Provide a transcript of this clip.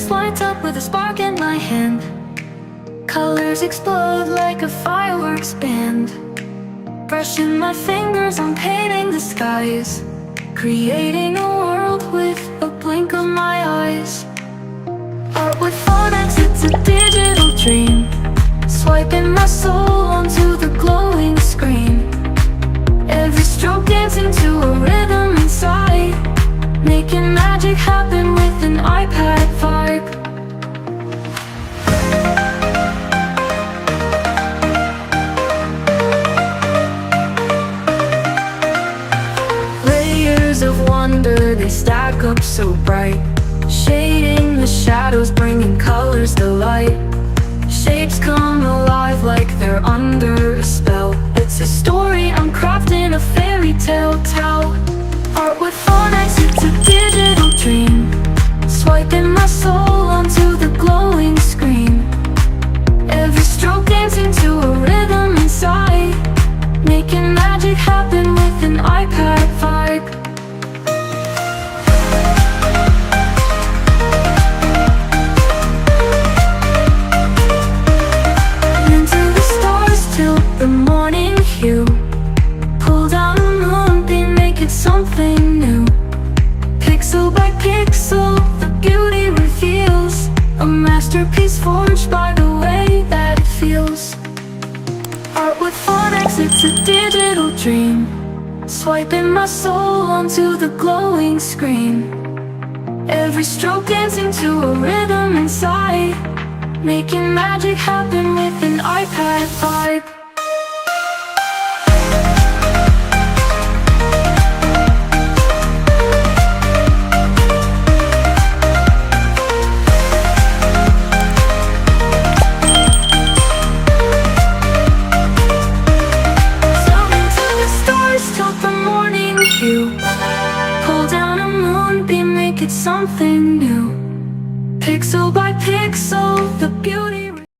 face lights up with a spark in my hand. Colors explode like a fireworks band. Brushing my fingers on painting the skies, creating a world with a blink of my eyes. Art with phonics, it's a digital dream, swiping my soul onto the glowing screen. Every stroke dancing to a rhythm inside, making magic happen with an iPad vibe. Layers of wonder, they stack up so bright, shading the shadows, bringing colors to light. Shapes come alive like they're under a spell. It's a story I'm crafting, a fairy tale tell. Art with phonics, it's a digital dream, swiping my soul onto the glowing screen. Every stroke dancing to a rhythm inside, making magic happen with an iPad vibe. The morning hue, pull down a moonbeam, make it something new. Pixel by pixel, the beauty reveals a masterpiece forged by the way that it feels. Art with phonics, it's a digital dream, swiping my soul onto the glowing screen. Every stroke dancing to a rhythm inside, making magic happen with an iPad vibe. Pull down a moonbeam, make it something new. Pixel by pixel, the beauty